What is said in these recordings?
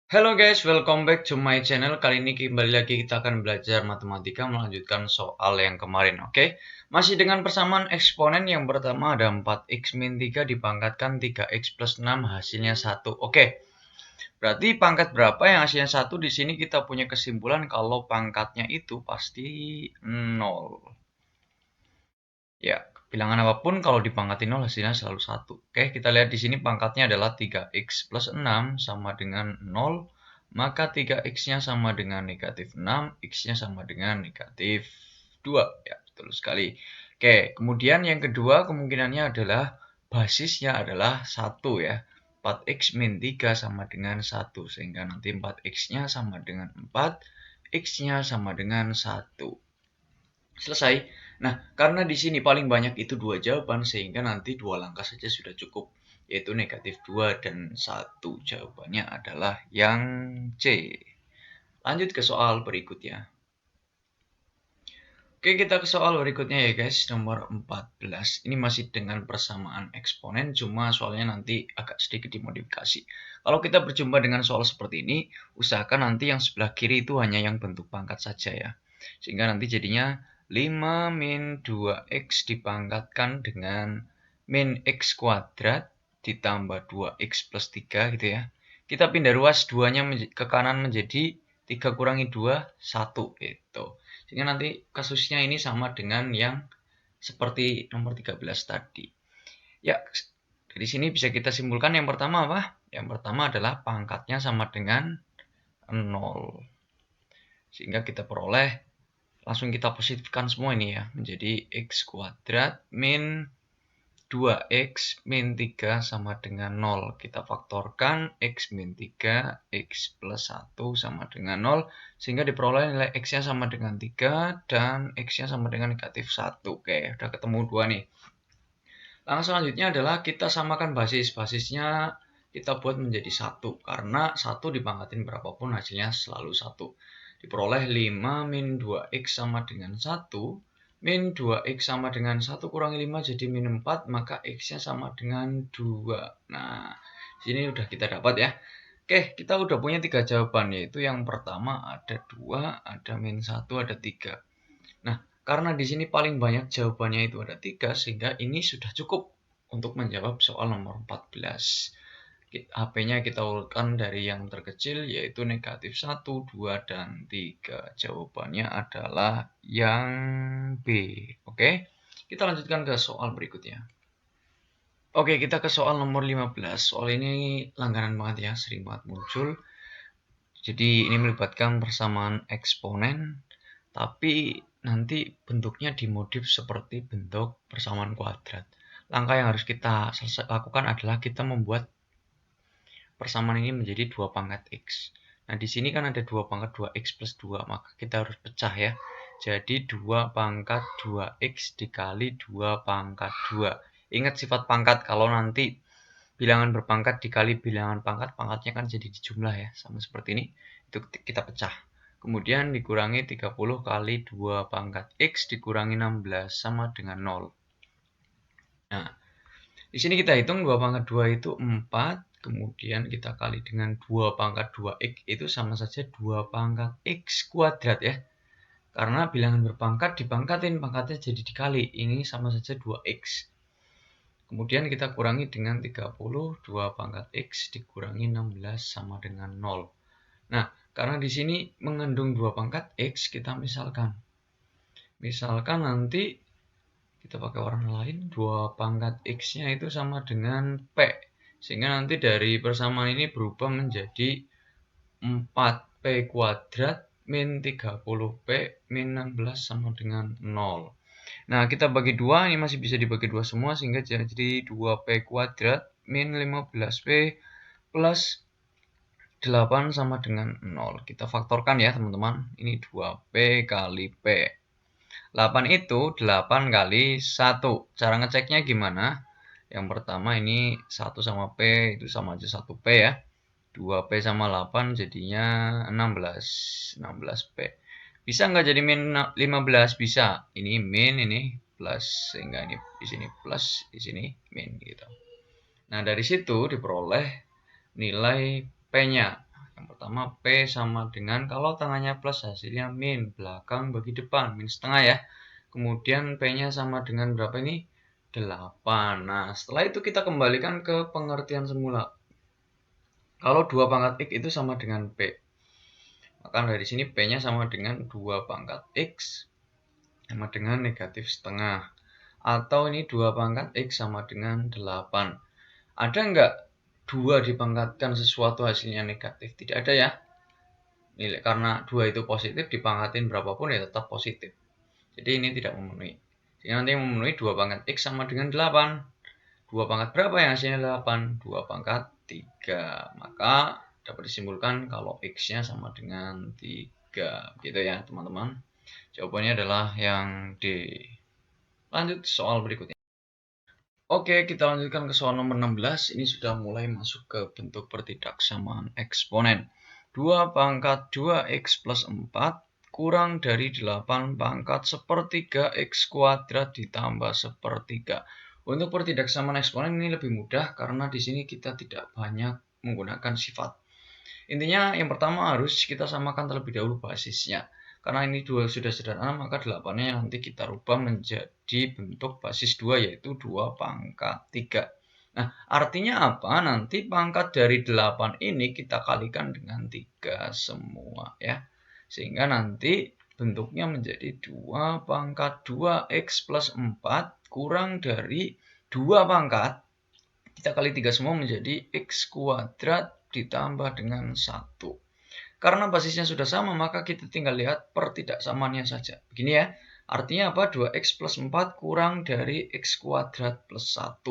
Halo guys, welcome back to my channel. Kali ini kembali lagi kita akan belajar matematika melanjutkan soal yang kemarin, oke? Masih dengan persamaan eksponen. Yang pertama ada 4x min 3 dipangkatkan 3x plus 6 hasilnya 1. Oke. Berarti pangkat berapa yang hasilnya 1? Di sini kita punya kesimpulan kalau pangkatnya itu pasti 0. Ya, bilangan apapun kalau dipangkatin 0 hasilnya selalu 1. Oke, kita lihat di sini pangkatnya adalah 3x plus 6 sama dengan 0. Maka 3x-nya sama dengan negatif 6, x-nya sama dengan negatif 2. Ya, betul sekali. Oke, kemudian yang kedua kemungkinannya adalah basisnya adalah 1 ya. 4x min 3 sama dengan 1. Sehingga nanti 4x-nya sama dengan 4, x-nya sama dengan 1. Selesai. Nah, karena di sini paling banyak itu dua jawaban, sehingga nanti dua langkah saja sudah cukup, yaitu negatif 2 dan 1. Jawabannya adalah yang C. Lanjut ke soal berikutnya. Oke, kita ke soal berikutnya ya guys, nomor 14. Ini masih dengan persamaan eksponen, cuma soalnya nanti agak sedikit dimodifikasi. Kalau kita berjumpa dengan soal seperti ini, usahakan nanti yang sebelah kiri itu hanya yang bentuk pangkat saja ya. Sehingga nanti jadinya 5 min 2x dipangkatkan dengan min x kuadrat ditambah 2x plus 3 gitu ya. Kita pindah ruas 2-nya ke kanan menjadi 3 kurangi 2, 1 gitu. Sehingga nanti kasusnya ini sama dengan yang seperti nomor 13 tadi. Ya, dari sini bisa kita simpulkan yang pertama apa? Yang pertama adalah pangkatnya sama dengan 0. Sehingga kita peroleh, langsung kita positifkan semua ini ya, menjadi x kuadrat min 2x min 3 sama dengan 0. Kita faktorkan x min 3, x plus 1 sama dengan 0. Sehingga diperoleh nilai x-nya sama dengan 3 dan x-nya sama dengan negatif 1. Oke, udah ketemu 2 nih. Langkah selanjutnya adalah kita samakan basis. Basisnya kita buat menjadi 1. Karena 1 dipangkatin berapapun hasilnya selalu 1. Diperoleh 5 min 2x sama dengan 1. Min 2x sama dengan 1 kurangi 5 jadi min 4, maka x-nya sama dengan 2. Nah, sini udah kita dapat ya. Oke, kita udah punya 3 jawaban, yaitu yang pertama ada 2, ada min 1, ada 3. Nah, karena di sini paling banyak jawabannya itu ada 3, sehingga ini sudah cukup untuk menjawab soal nomor 14. HP-nya kita urutkan dari yang terkecil, yaitu negatif 1, 2, dan 3. Jawabannya adalah yang B. Oke, kita lanjutkan ke soal berikutnya. Oke, kita ke soal nomor 15. Soal ini langganan banget ya, sering banget muncul. Jadi ini melibatkan persamaan eksponen, tapi nanti bentuknya dimodif seperti bentuk persamaan kuadrat. Langkah yang harus kita lakukan adalah kita membuat persamaan ini menjadi 2 pangkat x. Nah, di sini kan ada 2 pangkat 2x plus 2, maka kita harus pecah ya. Jadi 2 pangkat 2x dikali 2 pangkat 2. Ingat sifat pangkat, kalau nanti bilangan berpangkat dikali bilangan pangkat, pangkatnya kan jadi dijumlah ya, sama seperti ini. Itu kita pecah. Kemudian dikurangi 30 kali 2 pangkat x dikurangi 16 sama dengan 0. Nah, di sini kita hitung 2 pangkat 2 itu 4, kemudian kita kali dengan 2 pangkat 2x itu sama saja 2 pangkat x kuadrat ya. Karena bilangan berpangkat dipangkatin, pangkatnya jadi dikali. Ini sama saja 2x. Kemudian kita kurangi dengan 30, 2 pangkat x dikurangi 16 sama dengan 0. Nah, karena di sini mengandung 2 pangkat x, kita misalkan. Misalkan nanti kita pakai warna lain, 2 pangkat x-nya itu sama dengan p. Sehingga nanti dari persamaan ini berubah menjadi 4p kuadrat min 30p min 16 sama dengan 0. Nah, kita bagi 2, ini masih bisa dibagi 2 semua, sehingga jadi 2p kuadrat min 15p plus 8 sama dengan 0. Kita faktorkan ya teman-teman, ini 2p kali p. 8 itu 8 kali 1. Cara ngeceknya gimana? Yang pertama ini 1 sama P itu sama aja 1P ya. 2P sama 8 jadinya 16. 16P. Bisa nggak jadi min 15? Bisa. Ini min, ini plus. Sehingga ini di sini plus, di sini min gitu. Nah, dari situ diperoleh nilai P-nya. Yang pertama P sama dengan, kalau tengahnya plus hasilnya min, belakang bagi depan, min setengah ya. Kemudian P-nya sama dengan berapa ini? 8. Nah, setelah itu kita kembalikan ke pengertian semula. Kalau 2 pangkat X itu sama dengan P. Maka dari sini P-nya sama dengan 2 pangkat X sama dengan negatif setengah. Atau ini 2 pangkat X sama dengan 8. Ada nggak 2 dipangkatkan sesuatu hasilnya negatif? Tidak ada ya. Nilai, karena 2 itu positif, dipangkatin berapapun ya tetap positif. Jadi ini tidak memenuhi. Jadi nanti yang memenuhi 2 pangkat X sama dengan 8. 2 pangkat berapa yang hasilnya 8? 2 pangkat 3. Maka dapat disimpulkan kalau X-nya sama dengan 3. Gitu ya teman-teman. Jawabannya adalah yang D. Lanjut soal berikutnya. Oke, kita lanjutkan ke soal nomor 16. Ini sudah mulai masuk ke bentuk pertidaksamaan eksponen. 2 pangkat 2x plus 4 kurang dari 8 pangkat sepertiga x kuadrat ditambah sepertiga. Untuk pertidaksamaan eksponen ini lebih mudah karena di sini kita tidak banyak menggunakan sifat. Intinya yang pertama harus kita samakan terlebih dahulu basisnya. Karena ini 2 sudah sederhana, maka 8-nya nanti kita rubah menjadi bentuk basis 2, yaitu 2 pangkat 3. Nah, artinya apa? Nanti pangkat dari 8 ini kita kalikan dengan 3 semua ya. Sehingga nanti bentuknya menjadi 2 pangkat 2x plus 4 kurang dari 2 pangkat. Kita kali 3 semua menjadi x kuadrat ditambah dengan 1. Karena basisnya sudah sama, maka kita tinggal lihat pertidaksamaannya saja. Begini ya, artinya apa? 2x plus 4 kurang dari x kuadrat plus 1.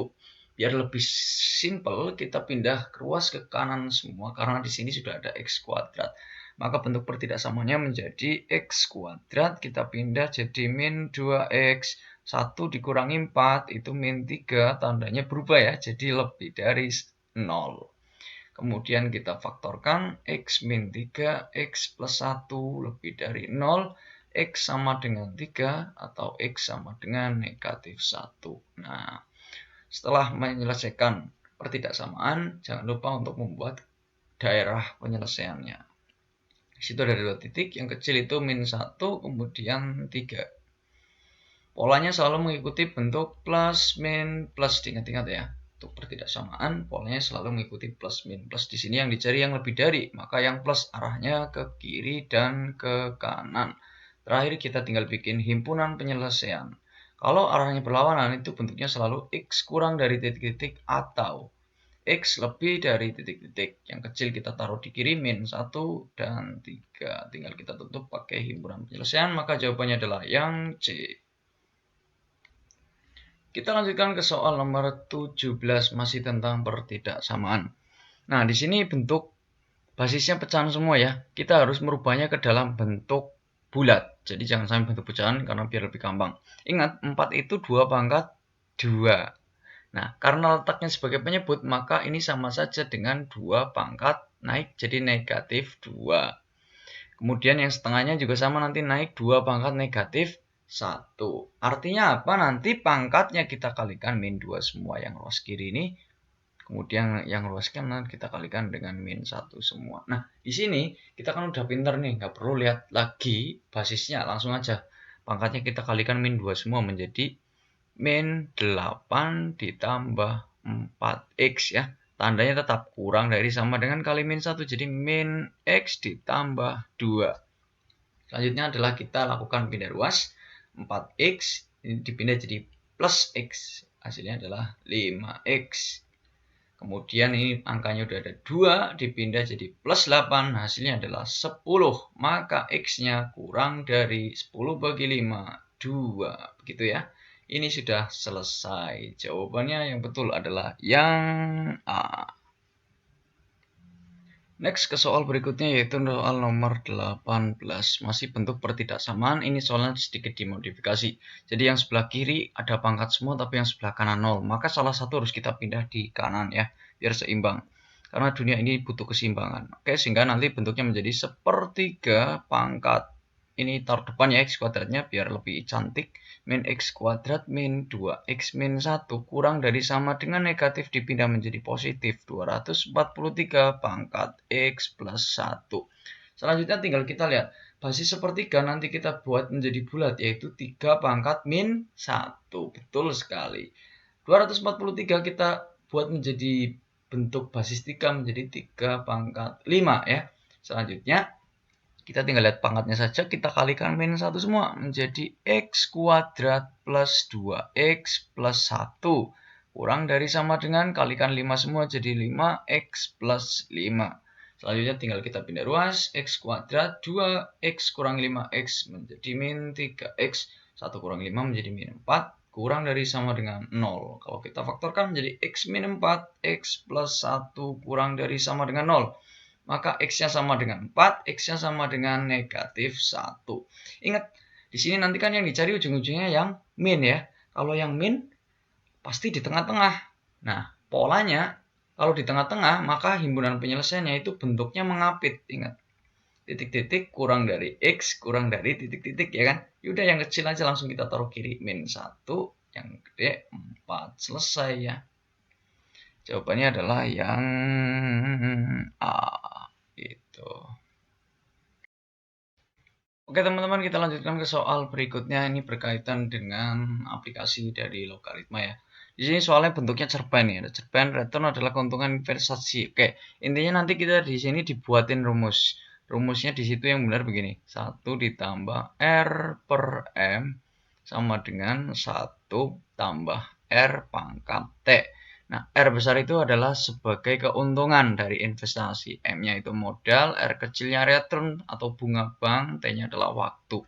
Biar lebih simpel, kita pindah ruas ke kanan semua, karena di sini sudah ada x kuadrat. Maka bentuk pertidaksamaannya menjadi x kuadrat, kita pindah jadi min 2x, 1 dikurangi 4, itu min 3, tandanya berubah ya, jadi lebih dari 0. Kemudian kita faktorkan x min 3, x plus 1 lebih dari 0, x sama dengan 3 atau x sama dengan negatif 1. Nah, setelah menyelesaikan pertidaksamaan, jangan lupa untuk membuat daerah penyelesaiannya. Di situ ada 2 titik, yang kecil itu min 1, kemudian 3. Polanya selalu mengikuti bentuk plus, min, plus, diingat-ingat ya. Untuk pertidaksamaan, polanya selalu mengikuti plus, min, plus. Di sini yang dicari yang lebih dari, maka yang plus arahnya ke kiri dan ke kanan. Terakhir kita tinggal bikin himpunan penyelesaian. Kalau arahnya berlawanan, itu bentuknya selalu x kurang dari titik-titik atau x lebih dari titik-titik. Yang kecil kita taruh di kiri, min 1 dan 3. Tinggal kita tutup pakai himpunan penyelesaian, maka jawabannya adalah yang C. Kita lanjutkan ke soal nomor 17, masih tentang pertidaksamaan. Nah, di sini bentuk basisnya pecahan semua ya. Kita harus merubahnya ke dalam bentuk bulat. Jadi jangan sampai bentuk pecahan karena biar lebih gampang. Ingat, 4 itu 2 pangkat 2. Nah, karena letaknya sebagai penyebut, maka ini sama saja dengan 2 pangkat naik jadi negatif 2. Kemudian yang setengahnya juga sama, nanti naik 2 pangkat negatif 1. Artinya apa? Nanti pangkatnya kita kalikan min 2 semua yang ruas kiri ini. Kemudian yang ruas kanan kita kalikan dengan min 1 semua. Nah, di sini kita kan udah pinter nih. Nggak perlu lihat lagi basisnya. Langsung aja. Pangkatnya kita kalikan min 2 semua menjadi min 8 ditambah 4x ya. Tandanya tetap kurang dari sama dengan kali min 1. Jadi min x ditambah 2. Selanjutnya adalah kita lakukan pindah ruas. 4x ini dipindah jadi plus x, hasilnya adalah 5x. Kemudian ini angkanya udah ada 2, dipindah jadi plus 8, hasilnya adalah 10. Maka x-nya kurang dari 10 bagi 5, 2. Begitu ya. Ini sudah selesai. Jawabannya yang betul adalah yang A. Next ke soal berikutnya, yaitu soal nomor 18. Masih bentuk pertidaksamaan, ini soalnya sedikit dimodifikasi. Jadi yang sebelah kiri ada pangkat semua, tapi yang sebelah kanan 0. Maka salah satu harus kita pindah di kanan ya, biar seimbang. Karena dunia ini butuh keseimbangan. Oke, sehingga nanti bentuknya menjadi sepertiga pangkat. Ini taruh depan ya, x kuadratnya biar lebih cantik. min x kuadrat min 2x min 1 kurang dari sama dengan negatif dipindah menjadi positif 243 pangkat x plus 1. Selanjutnya tinggal kita lihat basis sepertiga nanti kita buat menjadi bulat yaitu 3 pangkat min 1. Betul sekali. 243 kita buat menjadi bentuk basis 3 menjadi 3 pangkat 5 ya. Selanjutnya kita tinggal lihat pangkatnya saja, kita kalikan min 1 semua menjadi x kuadrat plus 2x plus 1 kurang dari sama dengan kalikan 5 semua jadi 5x plus 5. Selanjutnya tinggal kita pindah ruas, x kuadrat 2x kurang 5x menjadi min 3x, 1 kurang 5 menjadi min 4 kurang dari sama dengan 0. Kalau kita faktorkan menjadi x min 4, x plus 1 kurang dari sama dengan 0. Maka x-nya sama dengan 4, x-nya sama dengan negatif 1. Ingat, di sini nanti kan yang dicari ujung-ujungnya yang min ya. Kalau yang min, pasti di tengah-tengah. Nah, polanya, kalau di tengah-tengah, maka himpunan penyelesaiannya itu bentuknya mengapit. Ingat, titik-titik kurang dari x, kurang dari titik-titik ya kan. Yaudah yang kecil aja langsung kita taruh kiri. Min 1, yang gede 4. Selesai ya. Jawabannya adalah yang A. Itu. Oke teman-teman, kita lanjutkan ke soal berikutnya. Ini berkaitan dengan aplikasi dari logaritma ya. Di sini soalnya bentuknya cerpen ya. Cerpen return adalah keuntungan investasi. Oke, intinya nanti kita di sini dibuatin rumus. Rumusnya di situ yang benar begini. 1 ditambah R per M sama dengan 1 tambah R pangkat T. Nah, R besar itu adalah sebagai keuntungan dari investasi. M-nya itu modal, R kecilnya return atau bunga bank, T-nya adalah waktu.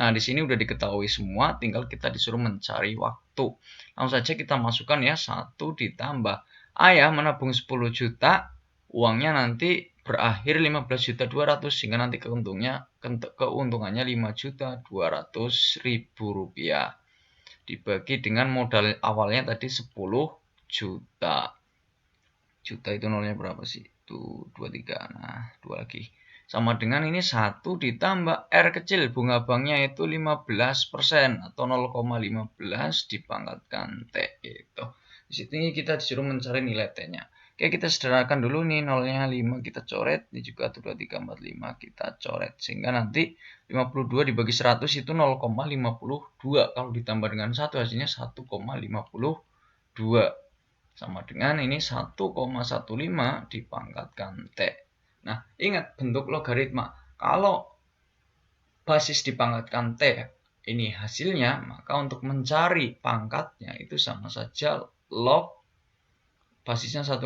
Nah, di sini udah diketahui semua, tinggal kita disuruh mencari waktu. Langsung saja kita masukkan ya, 1 ditambah. Ayah menabung 10 juta, uangnya nanti berakhir 15.200.000, sehingga nanti keuntungannya 5.200.000 rupiah. Dibagi dengan modal awalnya tadi 10 juta. Juta itu nolnya berapa sih? Itu 23. Nah, 2 lagi. Sama dengan ini 1 ditambah R kecil. Bunga banknya itu 15% atau 0,15 dipangkatkan T itu. Di sini kita disuruh mencari nilai T-nya. Oke, kita sederhanakan dulu nih, nolnya 5 kita coret. Ini juga 1, 2, 3, 4, 5 kita coret. Sehingga nanti 52 dibagi 100 itu 0,52. Kalau ditambah dengan 1 hasilnya 1,52. Sama dengan ini 1,15 dipangkatkan T. Nah, ingat bentuk logaritma. Kalau basis dipangkatkan T, ini hasilnya, maka untuk mencari pangkatnya itu sama saja log basisnya 1,15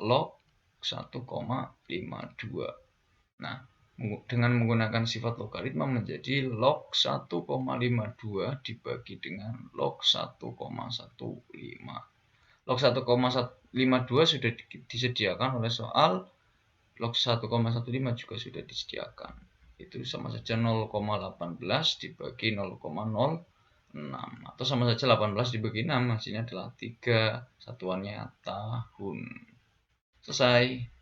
log 1,52. Nah, dengan menggunakan sifat logaritma menjadi log 1,52 dibagi dengan log 1,15. Log 1,52 sudah disediakan oleh soal, log 1,15 juga sudah disediakan. Itu sama saja 0,18 dibagi 0,06 atau sama saja 18 dibagi 6, hasilnya adalah 3, satuannya tahun. Selesai.